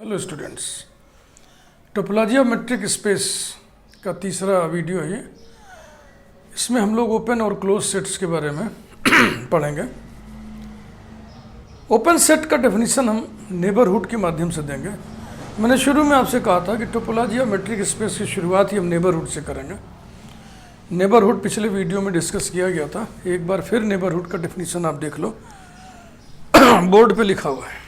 Hello students, topology of metric space का तीसरा video है ये। इसमें हम लोग ओपन और क्लोज सेट्स के बारे में पढ़ेंगे। ओपन सेट का डेफिनेशन हम नेबरहुड के माध्यम से देंगे। मैंने शुरू में आपसे कहा था कि टोपोलॉजी ऑफ मेट्रिक स्पेस की शुरुआत ही हम नेबरहुड से करेंगे। नेबरहुड पिछले वीडियो में डिस्कस किया गया था, एक बार फिर नेबरहुड का डेफिनेशन आप देख लो, बोर्ड पे लिखा हुआ है।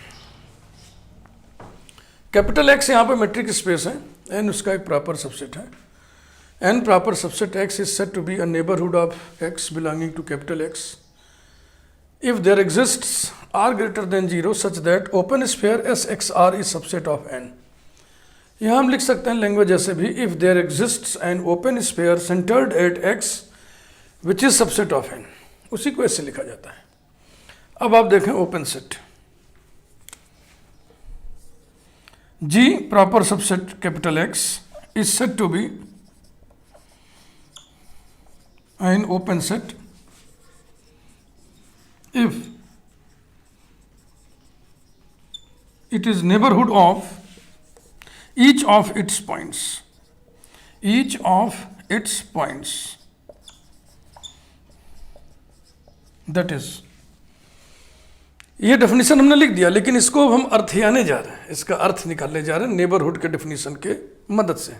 कैपिटल एक्स यहाँ पे मेट्रिक स्पेस है, एन उसका एक प्रॉपर सबसेट है। N proper subset X is said to be a neighbourhood of X belonging to capital X if there exists are greater than zero such that open sphere S x are is subset of N. यहाँ हम लिख सकते हैं language ऐसे भी, if there exists an open sphere centred at X which is subset of N, उसी को ऐसे लिखा जाता है। अब आप देखें open set G proper subset capital X is said to be an open set if it is neighborhood of each of its points. Each of its points. That is, ये डेफिनेशन हमने लिख दिया, लेकिन इसको हम अर्थयाने जा रहे हैं, इसका अर्थ निकालने जा रहे हैं नेबरहुड के डेफिनेशन के मदद से।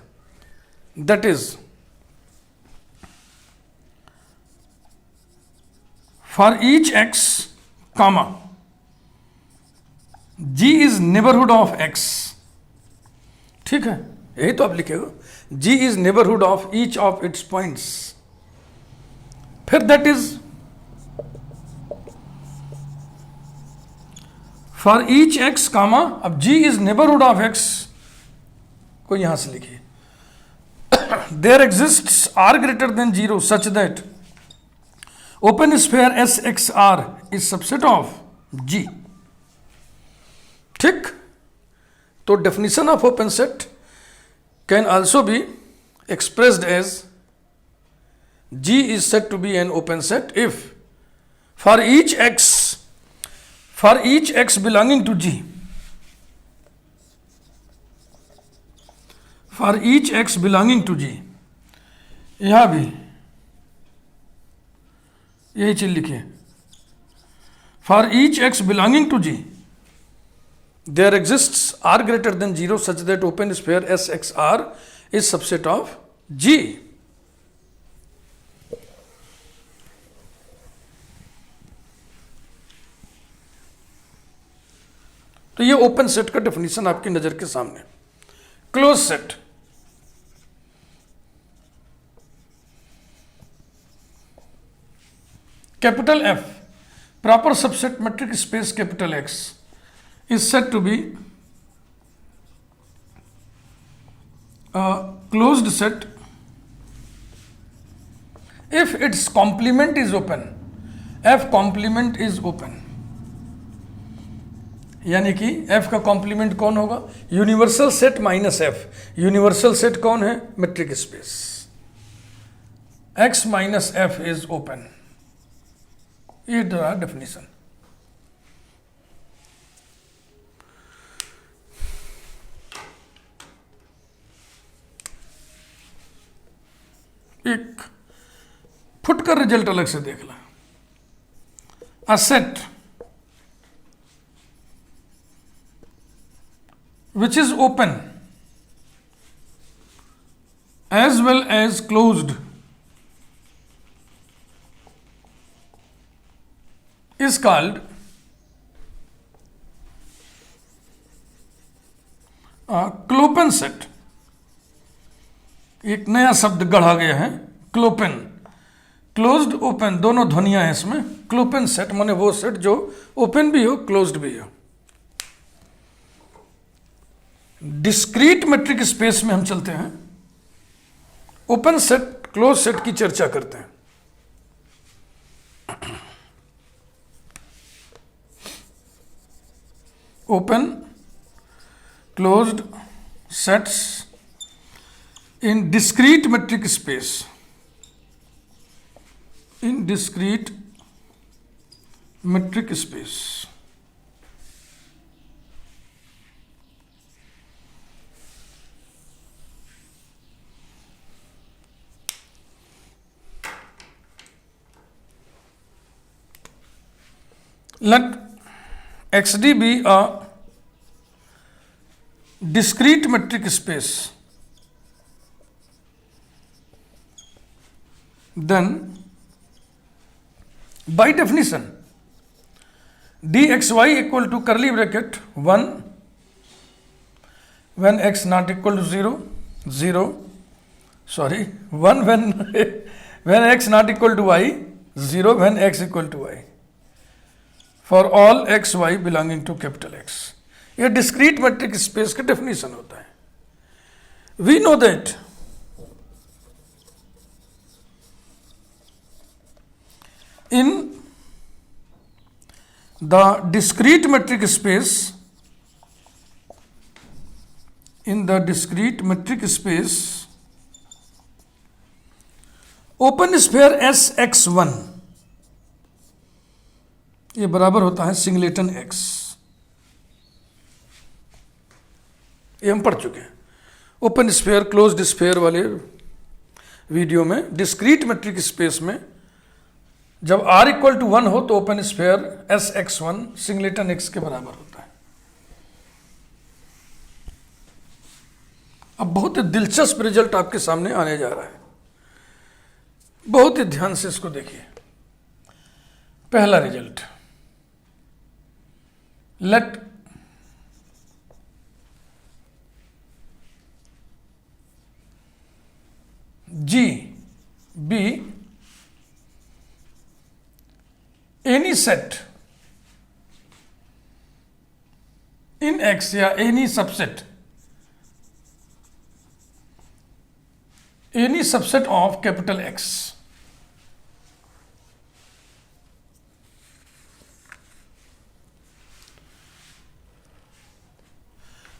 That is for each x comma G is neighbourhood of x. ठीक है, यही तो आप लिखेगा, G is neighbourhood of each of its points. फिर that is for each x comma, अब G is neighbourhood of x को यहां से लिखिए, there exists are greater than zero such that open sphere S x are is subset of G. ठीक, तो definition of open set can also be expressed as G is said to be an open set if for each x belonging to G, for each x belonging to G, यहां भी यही चीज लिखिए, for each x belonging to G there exists r greater than 0 such that open sphere SXR is subset of G। तो ये open set का definition आपकी नजर के सामने। Close set, capital F proper subset metric space capital X is said to be closed set if its complement is open. F complement is open, यानी कि f का कॉम्प्लीमेंट कौन होगा? Universal set minus f। Universal set कौन है? Metric space. x minus f is open. ये रहा definition. एक फुट का रिजल्ट अलग से देख ला। A set which is open as well as closed is called clopen set. एक नया शब्द गढ़ा गया है, क्लोपेन। क्लोज्ड ओपन दोनों ध्वनियां हैं इसमें। क्लोपेन सेट माने वो सेट जो ओपन भी हो क्लोज्ड भी हो। डिस्क्रीट मेट्रिक स्पेस में हम चलते हैं, ओपन सेट क्लोज सेट की चर्चा करते हैं। Open closed sets in discrete metric space, in discrete metric space let XD be a discrete metric space, then by definition dxy equal to curly bracket 1 when x not equal to 0, 0, sorry, 1 when x not equal to y, 0 when x equal to y, for all x y belonging to capital X. ये discrete metric space का definition होता है. We know that in the discrete metric space, open sphere Sx1 ये बराबर होता है singleton x. ये हम पढ़ चुके हैं ओपन स्फेयर क्लोज्ड स्फेयर वाले वीडियो में. डिस्क्रीट मेट्रिक स्पेस में जब r इक्वल टू 1 हो तो open sphere Sx1 singleton x के बराबर होता है. अब बहुत ही दिलचस्प रिजल्ट आपके सामने आने जा रहा है. बहुत ही ध्यान से इसको देखिए. पहला result, let G be any set in X या any subset of capital X.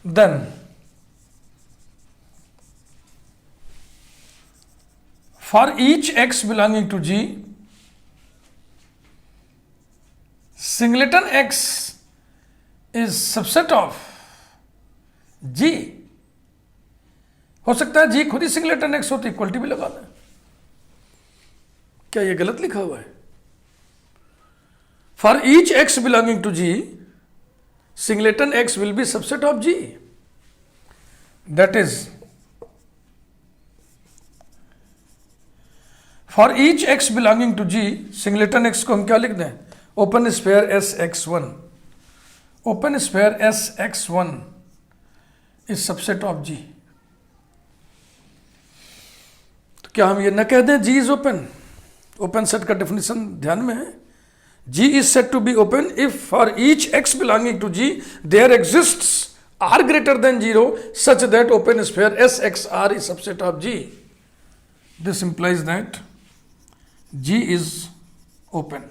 Then for each x belonging to G, singleton x is subset of G. हो सकता है G खुद ही सिंगलेटन x हो तो इक्वलिटी भी लगा दें. क्या ये गलत लिखा हुआ है? For each x belonging to G, singleton x will be subset of G. That is, for each x belonging to G, singleton x को हम क्या लिख दें? Open sphere Sx1. Open sphere Sx1 is subset of G. तो क्या हम ये न कह दें G is open? Open set का डेफिनेशन ध्यान में है. G is said to be open if for each x belonging to G there exists r greater than 0 such that open sphere Sxr is subset of G. This implies that G is open.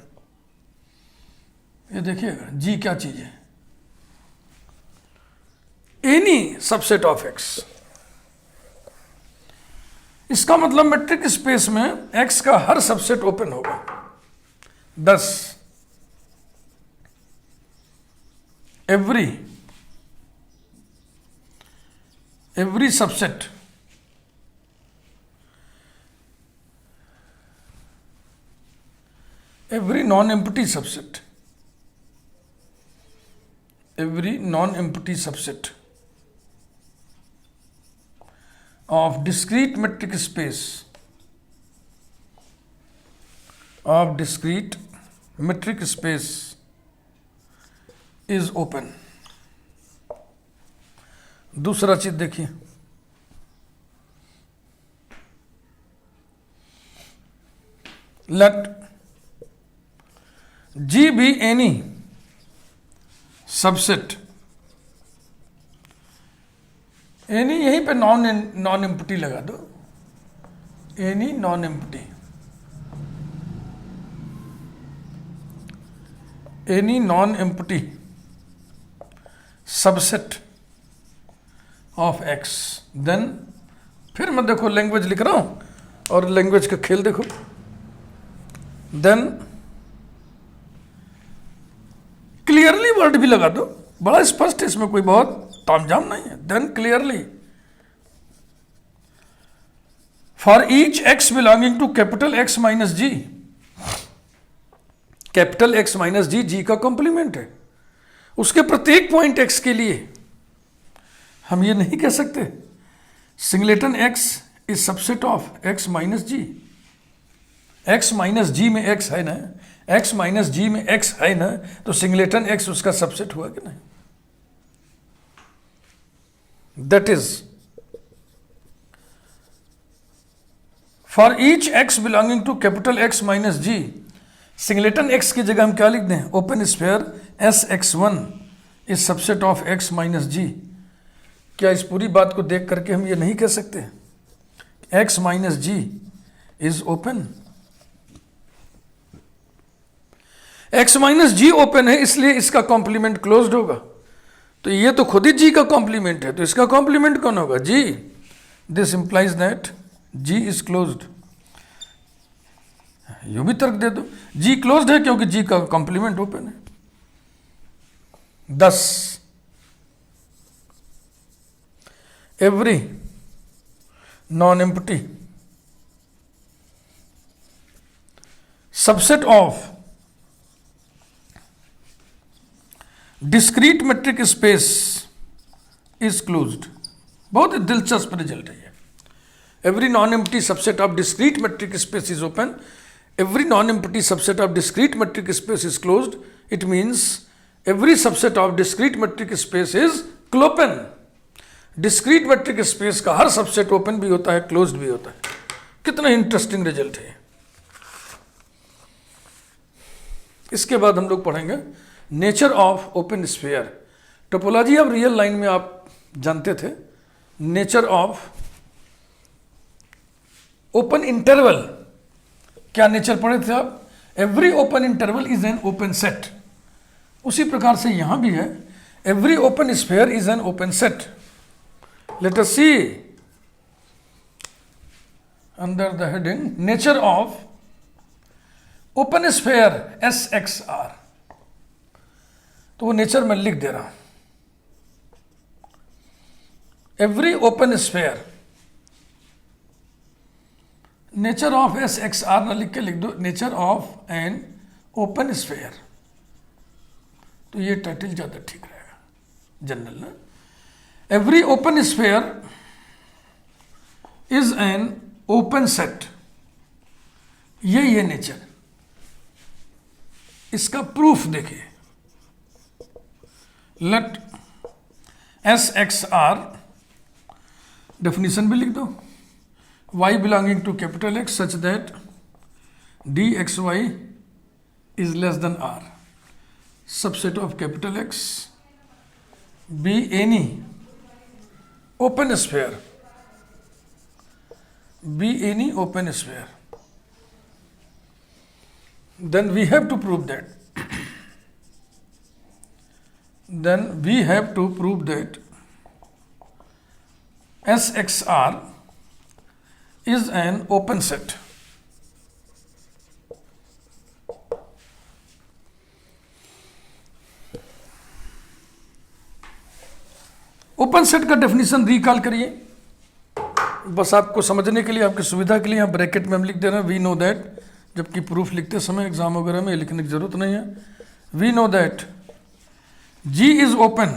ये देखिएगा G क्या चीज है? Any subset of X. इसका मतलब matric space में X का हर सबसेट ओपन होगा. 10 every subset every non-empty subset of discrete metric space is open. दूसरा चीज देखिए, let G be any subset, any यहीं पे नॉन एम्प्टी लगा दो. Any non empty, any non empty subset of X. Then फिर मैं देखो लैंग्वेज लिख रहा हूं और लैंग्वेज का खेल देखो. देन क्लियरली वर्ड भी लगा दो, बड़ा स्पष्ट है, इसमें कोई बहुत तामझाम नहीं है. Then clearly for each X belonging to capital X minus G. Capital x minus G G का कॉम्प्लीमेंट है। उसके प्रत्येक पॉइंट एक्स के लिए हम ये नहीं कह सकते singleton x is subset of x minus G. X minus G में एक्स है ना, एक्स माइनस जी में एक्स है ना, तो सिंगलेटन एक्स उसका सबसेट हुआ कि नहीं? That is for each x belonging to capital x minus G, singleton x की जगह हम क्या लिख दें? Open sphere S x one is subset of x minus G. क्या इस पूरी बात को देख करके हम ये नहीं कह सकते X minus G is open? X minus G open है, इसलिए इसका कॉम्प्लीमेंट क्लोज्ड होगा। तो ये तो खुद ही जी का कॉम्प्लीमेंट है, तो इसका कॉम्प्लीमेंट कौन होगा? G. This implies that G is closed. You भी तर्क दे दो, जी क्लोज्ड है क्योंकि जी का कॉम्प्लीमेंट ओपन है। 10 every non empty subset of discrete metric space is closed. बहुत ही दिलचस्प रिजल्ट है ये। Every non empty subset of discrete metric space is open, every non empty subset of discrete metric space is closed. It means every subset of discrete metric space is clopen. Discrete metric space का हर subset open भी होता है, closed भी होता है। कितना interesting result है। इसके बाद हम लोग पढ़ेंगे nature of open sphere. Topology of real line में आप जानते थे नेचर ऑफ ओपन इंटरवल। क्या नेचर पढ़े थे आप? Every open interval is an open set. उसी प्रकार से यहां भी है every open sphere is an open set. Let us see under the heading nature of open sphere S x R. तो वो नेचर में लिख दे रहा हूं। Every open sphere, nature of S x R ना लिख के लिख दो nature of an open sphere. तो ये टाइटल ज्यादा ठीक रहेगा, जनरल ना। Every open sphere is an open set. ये नेचर, इसका प्रूफ देखिए। Let S x R, definition भी लिख दो, y belonging to capital X such that dxy is less than r, subset of capital X, be any open sphere, be any open sphere. Then we have to prove that. Then we have to prove that SXR is an open set. Open set का definition recall करिए, बस आपको समझने के लिए, आपकी सुविधा के लिए यहाँ ब्रैकेट में हम लिख दे रहे हैं वी नो दैट, जबकि प्रूफ लिखते समय एग्जाम वगैरह में लिखने की जरूरत नहीं है। We know that G is open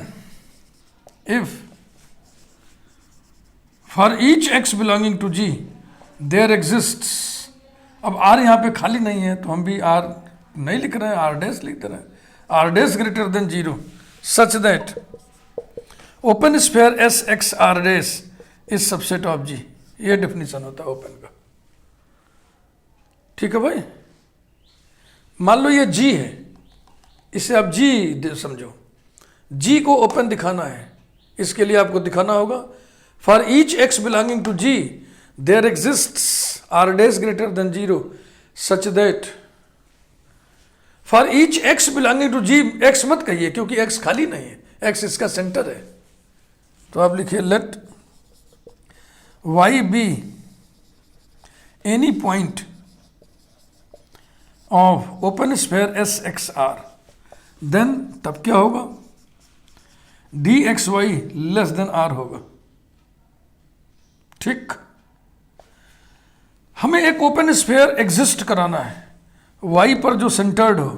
if for each x belonging to G there exists। अब R यहाँ पे खाली नहीं है तो हम भी R नहीं लिख रहे हैं, R डैश लिख रहे हैं। R dash greater than 0 such that open sphere S x R dash is subset of G। ये डेफिनेशन होता है ओपन का। ठीक है भाई, मान लो ये G है, इसे आप G समझो। G को ओपन दिखाना है, इसके लिए आपको दिखाना होगा for each x belonging to G there exists R dash greater than 0 such that for each x belonging to G, X मत कहिए क्योंकि एक्स खाली नहीं है, एक्स इसका सेंटर है। तो आप लिखिए let y be any point of open sphere S x R, then तब क्या होगा? D X Y less than R होगा। ठीक, हमें एक ओपन स्फीयर एग्जिस्ट कराना है, y पर जो सेंटर्ड हो,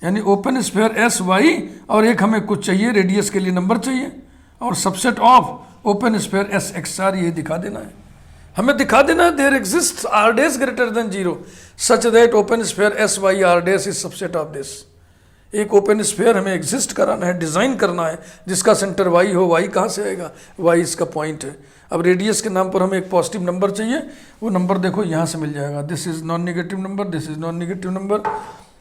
यानी ओपन स्फीयर एस वाई, और एक हमें कुछ चाहिए, रेडियस के लिए नंबर चाहिए, और subset of open sphere S x R, ये दिखा देना है, हमें दिखा देना है there exist R dash greater than 0 such that open sphere S Y R dash is subset of this. एक ओपन स्फीयर हमें एग्जिस्ट कराना है, डिजाइन करना है, जिसका सेंटर वाई हो। वाई कहाँ से आएगा? वाई इसका पॉइंट है। अब रेडियस के नाम पर हमें एक पॉजिटिव नंबर चाहिए, वो नंबर देखो यहाँ से मिल जाएगा, this is non negative number, this is non negative number,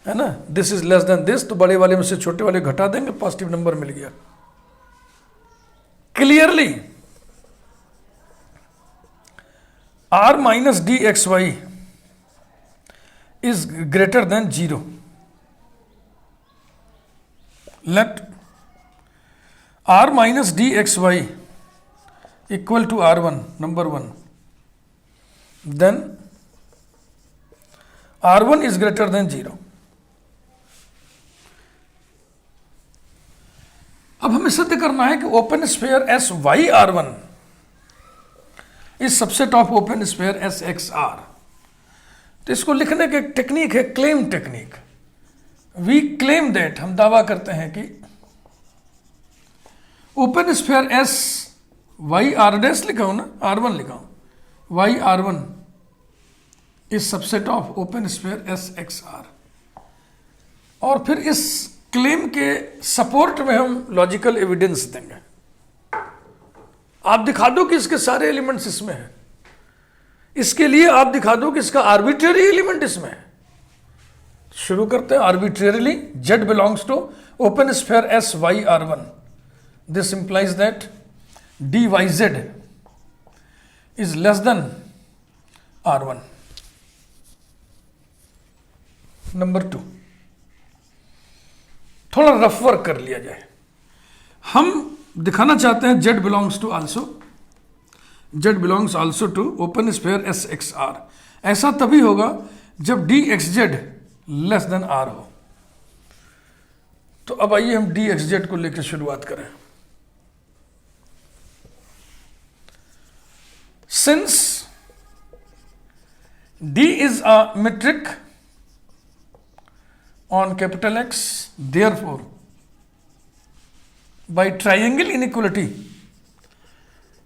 है ना, this is less then this, तो बड़े वाले में से छोटे वाले घटा देंगे, पॉजिटिव नंबर मिल गया। Clearly r minus dxy is greater than 0. Let r minus dxy equal to r1, number 1. Then r1 is greater than 0. अब हमें सिद्ध करना है कि open sphere S Y R one is subset of open sphere S x R. तो इसको लिखने की एक टेक्निक है, claim technique. We claim that, हम दावा करते हैं कि open sphere S Y R dash लिखा हूं ना, आर वन लिखा हूं, Y R one is subset of open sphere S x R. और फिर इस क्लेम के सपोर्ट में हम लॉजिकल एविडेंस देंगे। आप दिखा दो कि इसके सारे एलिमेंट्स इसमें हैं, इसके लिए आप दिखा दो कि इसका आर्बिट्रेरी एलिमेंट इसमें है। शुरू करते हैं arbitrarily, z belongs to open sphere S Y R one, this implies that dy z is less than R one. Number 2, थोड़ा रफ वर्क कर लिया जाए। हम दिखाना चाहते हैं z belongs to also, z belongs also to open sphere S x R. ऐसा तभी होगा जब D X Z less than R हो। तो अब आइए हम डी एक्स जेड को लेकर शुरुआत करें। Since d is a metric on capital X, therefore by triangle inequality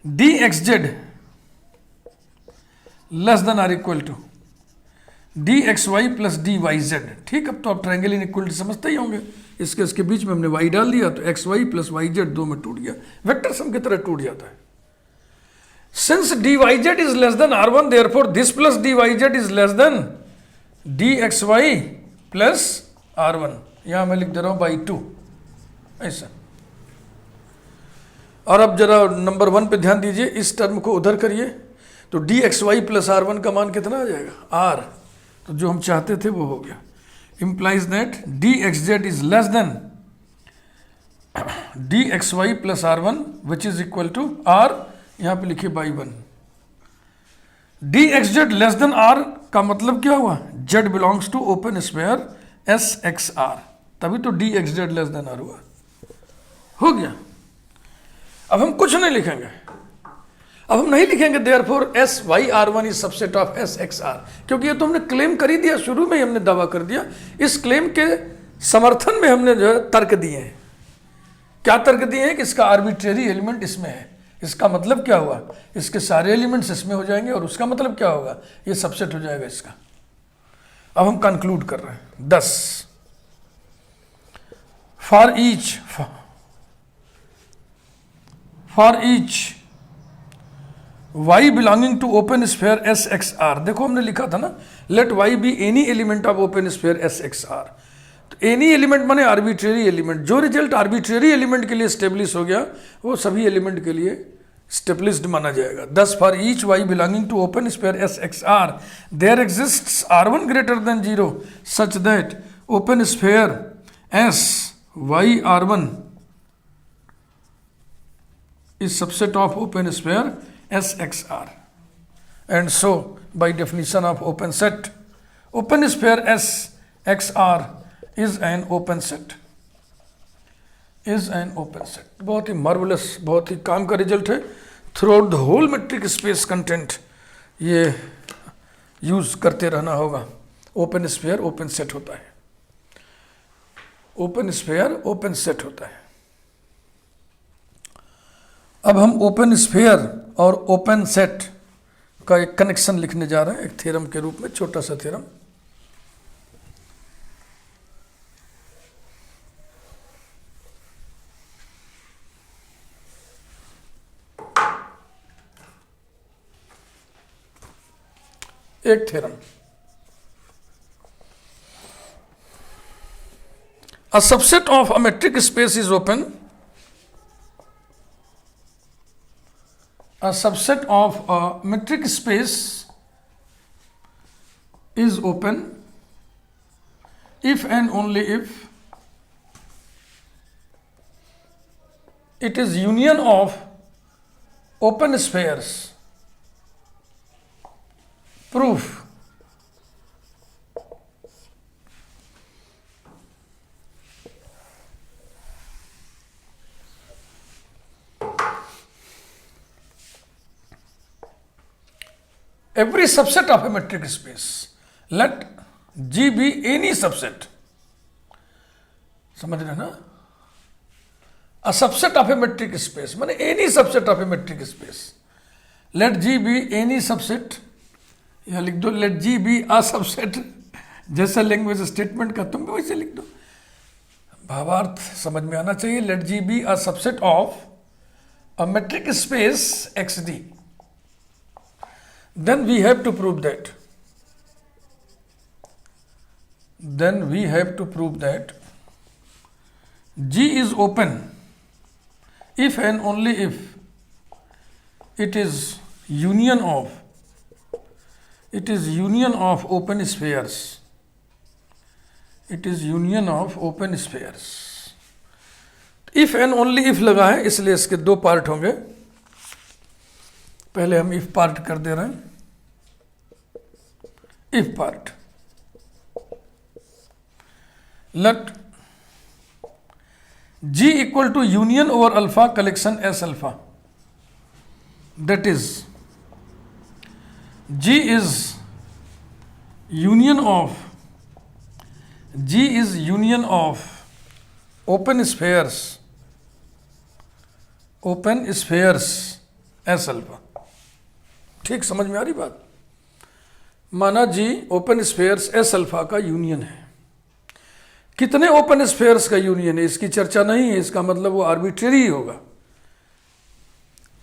dxz less than or equal to dxy plus dyz। ठीक, अब तो आप ट्रायंगल इनइक्वलिटी समझते ही होंगे। इसके बीच में हमने y डाल दिया तो xy प्लस yz दो में टूट गया, वेक्टर सम की तरह टूट जाता है। Since dyz is less than r1, therefore this plus dyz is less than dxy plus r1। यहां मैं लिख दे रहा हूं बाई 2, ऐसा। और अब जरा नंबर 1 पे ध्यान दीजिए, इस टर्म को उधर करिए तो dxy प्लस r1 का मान कितना आ जाएगा? r। तो जो हम चाहते थे वो हो गया। Implies that dxz is less than dxy plus r1 which is equal to r, यहां पे लिखिए by 1। dxz less than r का मतलब क्या हुआ? z belongs to open sphere S x R, तभी तो dxz लेस देन r हुआ। हो गया। अब हम कुछ नहीं लिखेंगे, अब हम नहीं लिखेंगे therefore S Y R one is subset of S x R, क्योंकि ये तो हमने क्लेम कर ही दिया, शुरू में ही हमने दावा कर दिया। इस क्लेम के समर्थन में हमने जो है तर्क दिए हैं। क्या तर्क दिए हैं? कि इसका आर्बिट्रेरी एलिमेंट इसमें है। इसका मतलब क्या हुआ? इसके सारे एलिमेंट्स इसमें हो जाएंगे, और उसका मतलब क्या होगा? ये सबसेट हो जाएगा इसका। अब हम कंक्लूड कर रहे हैं। 10 for each y belonging to open sphere S x R. देखो हमने लिखा था ना, let y be any element of open sphere S x R. तो एनी एलिमेंट माने आर्बिट्रेरी एलिमेंट। जो रिजल्ट आर्बिट्रेरी एलिमेंट के लिए स्टेब्लिश हो गया वो सभी एलिमेंट के लिए स्टेब्लिश्ड माना जाएगा। 10 for each y belonging to open sphere S x R there exists r1 greater than 0 such that open sphere S Y r1 is subset of open sphere SXR, and so by definition of open set, open sphere SXR is an open set, बहुत ही marvellous, बहुत ही काम का result है। Through the whole metric space content ये use करते रहना होगा। Open sphere open set होता है। ओपन स्फीयर ओपन सेट होता है। अब हम ओपन स्फीयर और ओपन सेट का एक कनेक्शन लिखने जा रहे हैं एक थ्योरम के रूप में, छोटा सा थ्योरम। एक theorem, a subset of a metric space is open, a subset of a metric space is open if and only if it is union of open spheres. Proof. Every subset of a metric space, let G be any subset. समझ रहे ना? A subset of a metric space माने any subset of a metric space. Let G be any subset. या लिख दो let G be a subset, जैसा language statement का तुम भी वैसे लिख दो, भावार्थ समझ में आना चाहिए। let G be a subset of a metric space XD. Then we have to prove that. G is open if and only if it is union of open spheres. It is union of open spheres. If and only if लगा है, इसलिए इसके दो part होंगे। पहले हम if part कर दे रहे हैं। If part, let G equal to union over alpha collection S alpha, that is G is union of open spheres S alpha. ठीक समझ में आ रही बात? माना G open spheres S alpha का यूनियन है। कितने ओपन स्फीयर्स का यूनियन है इसकी चर्चा नहीं है, इसका मतलब वो आर्बिट्रेरी ही होगा।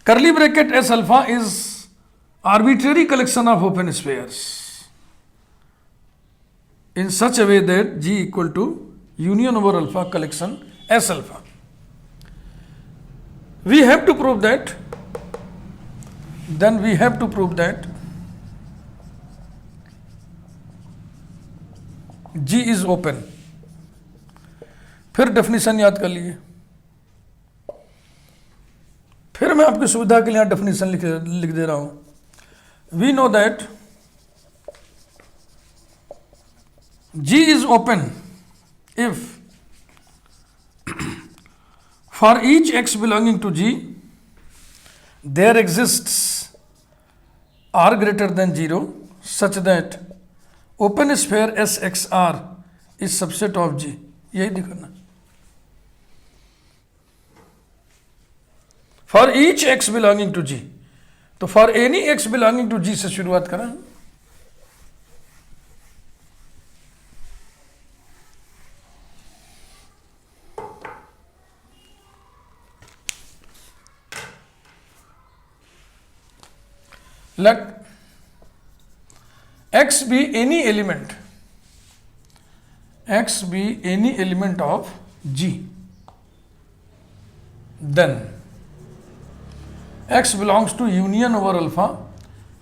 करली bracket S alpha is arbitrary collection of open spheres in such a way that G equal to union over alpha collection S alpha. We have to prove that, then we have to prove that G is open. फिर definition याद कर लिए, फिर मैं आपकी सुविधा के लिए डेफिनेशन लिख दे रहा हूं। We know that G is open if for each x belonging to G there exists r greater than 0 such that open sphere SXR is subset of G। यही दिखाना। For each x belonging to G, तो for any x belonging to G से शुरुआत करें। Let x be any element of G, then x belongs to union over alpha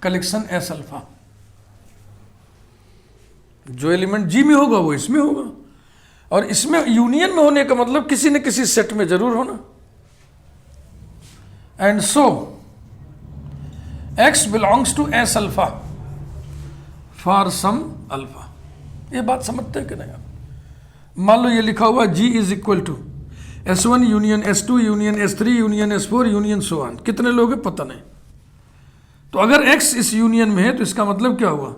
collection S alpha। जो element G में होगा वो इसमें होगा, और इसमें यूनियन में होने का मतलब किसी न किसी सेट में जरूर होना। And so x belongs to S alpha for some alpha। ये बात समझते हैं कि नहीं आप? मान लो ये लिखा हुआ G is equal to S1 union S2 union S3 union S4 union so on. कितने लोग हैं पता नहीं। तो अगर x इस यूनियन में है तो इसका मतलब क्या हुआ?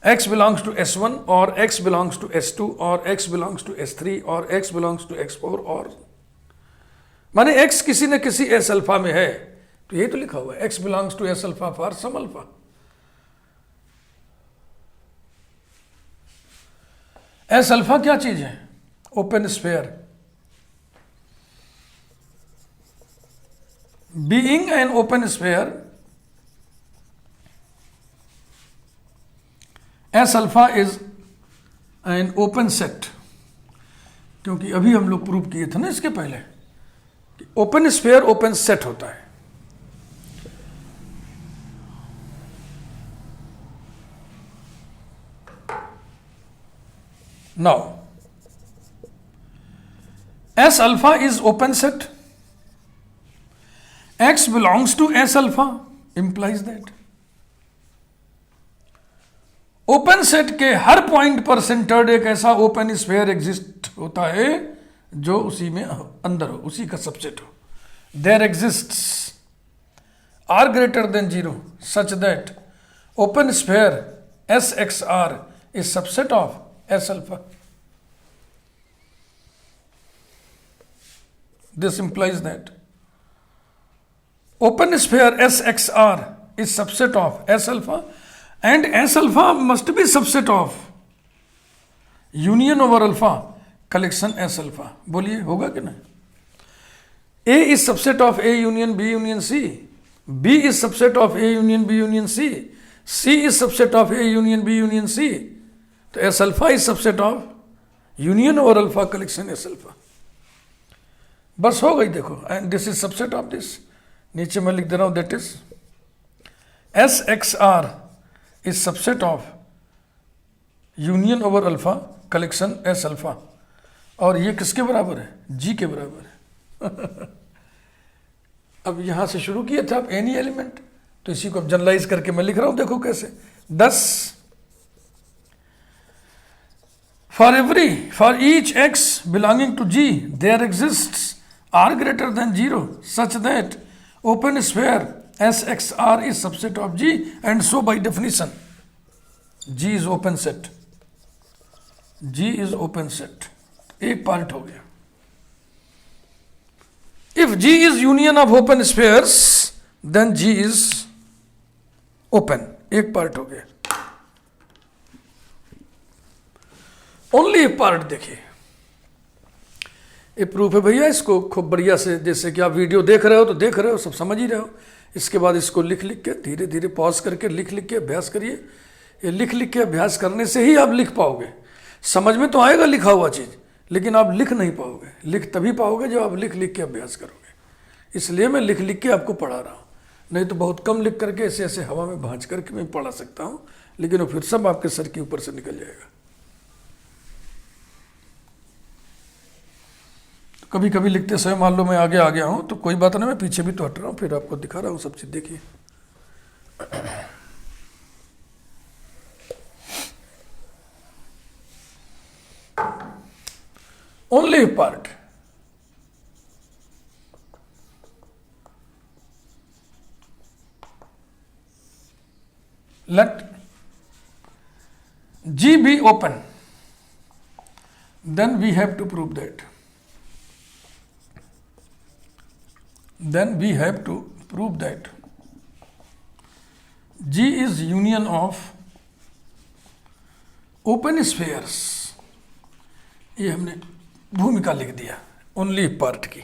x belongs to S1 और x belongs to S2 और x belongs to S3 और x belongs to S4 और माने x किसी न किसी S अल्फा में है, तो ये तो लिखा हुआ है x belongs to S alpha for some alpha. S alpha क्या चीज है? Open sphere. Being an open sphere, S alpha is an open set, क्योंकि अभी हम लोग प्रूव किए थे ना इसके पहले कि ओपन स्फीयर ओपन सेट होता है। Now S alpha is open set, X belongs to S alpha implies that open set के हर पॉइंट पर सेंटर्ड एक ऐसा ओपन स्फीयर एग्जिस्ट होता है जो उसी में अंदर हो, उसी का सबसेट हो। There exists are greater than 0 such that open sphere S x are is subset of S alpha. This implies that open sphere SXR is subset of S alpha and S alpha must be subset of union over alpha collection S alpha। बोलिए होगा कि नहीं? A is subset of A union B union C, B is subset of A union B union C, C is subset of A union B union C, तो S alpha is subset of union over alpha collection S alpha। बस हो गई देखो, and this is subset of this। नीचे मैं लिख दे रहा हूं that is S x are is subset of union over alpha collection S alpha, और ये किसके बराबर है? जी के बराबर है। अब यहां से शुरू किए थे आप एनी एलिमेंट, तो इसी को अब जनरलाइज करके मैं लिख रहा हूं, देखो कैसे। 10 for each x belonging to G there exists are greater than 0 such that open sphere SXR is subset of G, and so by definition G is open set। G is open set, एक part हो गया। If G is union of open spheres then G is open, एक part हो गया। Only एक part देखिए, ये proof है भैया, इसको खूब बढ़िया से, जैसे कि आप वीडियो देख रहे हो तो देख रहे हो, सब समझ ही रहे हो। इसके बाद इसको लिख लिख के धीरे धीरे पॉज करके लिख लिख के अभ्यास करिए। ये लिख लिख के अभ्यास करने से ही आप लिख पाओगे। समझ में तो आएगा लिखा हुआ चीज़, लेकिन आप लिख नहीं पाओगे। लिख तभी पाओगे जब आप लिख लिख के अभ्यास करोगे। इसलिए मैं लिख लिख के आपको पढ़ा रहा हूँ, नहीं तो बहुत कम लिख करके ऐसे ऐसे हवा में भांज करके मैं पढ़ा सकता हूँ, लेकिन वो फिर सब आपके सर के ऊपर से निकल जाएगा। कभी कभी लिखते समय मान लो मैं आगे आ गया हूं तो कोई बात नहीं, मैं पीछे भी तो हट रहा हूं, फिर आपको दिखा रहा हूं सब चीज। देखिए only part, let G be open, then we have to prove that, G is union of open spheres। ये हमने भूमिका लिख दिया ओनली पार्ट की।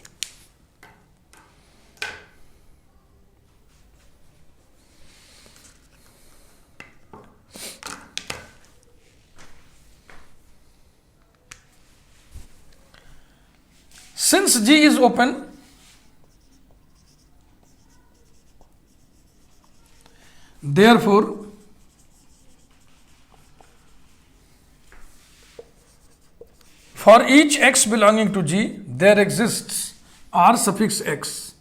Since G is open, therefore for each x belonging to G there exists R suffix x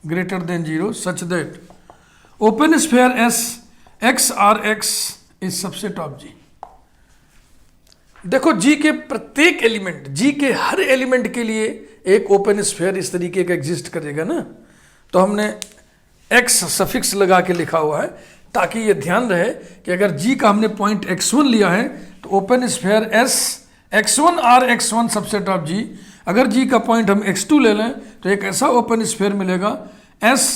greater than 0 such that open sphere S x R x is subset of G। देखो G के प्रत्येक element, G के हर element के लिए एक open sphere इस तरीके का एग्जिस्ट करेगा ना, तो हमने x सफिक्स लगा के लिखा हुआ है ताकि ये ध्यान रहे कि अगर G का हमने पॉइंट x1 लिया है तो open sphere S x1 R x1 subset of G, अगर G का पॉइंट हम x2 ले लें तो एक ऐसा ओपन स्फीयर मिलेगा S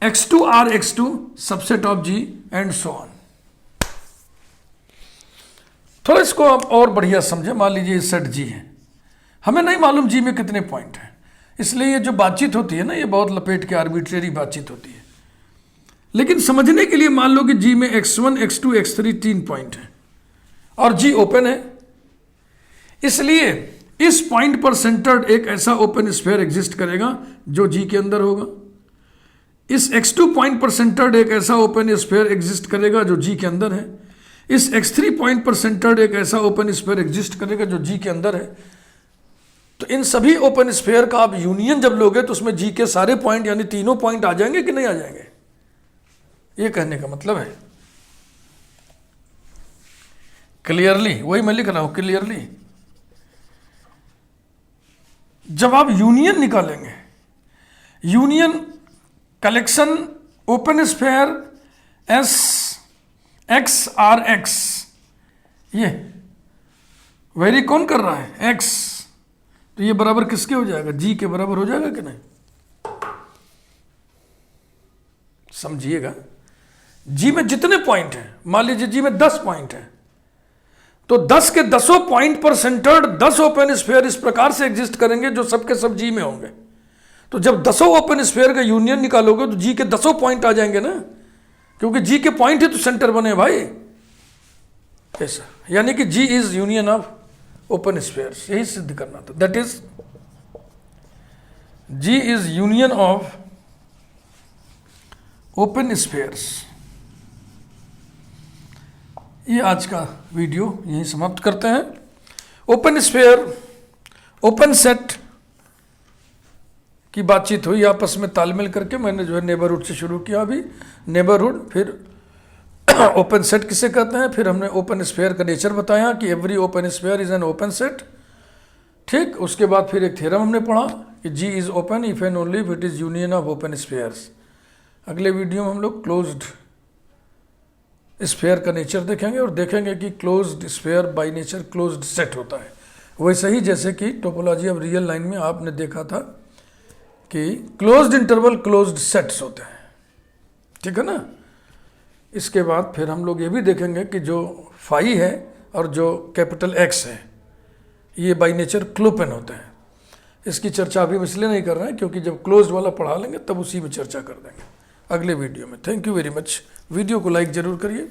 x2 R x2 subset of G and so on. थोड़ा इसको आप और बढ़िया समझें। मान लीजिए सेट G है, हमें नहीं मालूम G में कितने पॉइंट हैं, इसलिए ये जो बातचीत होती है ना, ये बहुत लपेट के आर्बिट्रेरी बातचीत होती है। लेकिन समझने के लिए मान लो कि G में x1 x2 x3 3 पॉइंट है और G ओपन है, इसलिए इस पॉइंट पर सेंटर्ड एक ऐसा ओपन स्फीयर एग्जिस्ट करेगा जो G के अंदर होगा। इस x2 पॉइंट पर सेंटर्ड एक ऐसा ओपन स्फीयर एग्जिस्ट करेगा जो G के अंदर है। इस x3 पॉइंट पर सेंटर्ड एक ऐसा ओपन स्फीयर एग्जिस्ट करेगा जो G के अंदर है। तो इन सभी ओपन स्फीयर का आप यूनियन जब लोगे तो उसमें G के सारे पॉइंट यानी तीनों पॉइंट आ जाएंगे कि नहीं आ जाएंगे, ये कहने का मतलब है। क्लियरली, वही मैं लिख रहा हूं क्लियरली। जब आप यूनियन निकालेंगे, union collection open sphere S x R X, ये वेरी कौन कर रहा है एक्स, तो ये बराबर किसके हो जाएगा, G के बराबर हो जाएगा कि नहीं, समझिएगा। G में जितने पॉइंट हैं, मान लीजिए G में 10 पॉइंट हैं, तो 10 के 10 पॉइंट पर सेंटर्ड 10 ओपन स्फीयर इस प्रकार से एग्जिस्ट करेंगे जो सबके सब G में होंगे। तो जब 10 ओपन स्फीयर का यूनियन निकालोगे तो G के 10 पॉइंट आ जाएंगे ना, क्योंकि G के पॉइंट ही तो सेंटर बने भाई। ऐसा यानी कि G is union of open spheres, यही सिद्ध करना था। That is G is union of open spheres. ये आज का वीडियो यहीं समाप्त करते हैं। ओपन स्फीयर, ओपन सेट की बातचीत हुई आपस में तालमेल करके। मैंने जो है नेबरहुड से शुरू किया, अभी नेबरहुड, फिर ओपन सेट किसे कहते हैं, फिर हमने ओपन स्फीयर का नेचर बताया कि every open sphere is an open set. ठीक, उसके बाद फिर एक थ्योरम हमने पढ़ा कि G is open if and only if it is union of open spheres. अगले वीडियो में हम लोग क्लोज्ड स्फीयर का नेचर देखेंगे और देखेंगे कि closed sphere by nature closed set होता है, वैसे ही जैसे कि टोपोलॉजी ऑफ रियल लाइन में आपने देखा था कि क्लोज्ड इंटरवल क्लोज्ड सेट्स होते हैं। ठीक है ना। इसके बाद फिर हम लोग ये भी देखेंगे कि जो फाई है और जो कैपिटल X है ये बाय नेचर क्लोपेन होते हैं। इसकी चर्चा अभी हम इसलिए नहीं कर रहे हैं क्योंकि जब क्लोज्ड वाला पढ़ा लेंगे तब उसी में चर्चा कर देंगे अगले वीडियो में। Thank you very much. Video को लाइक जरूर करिए।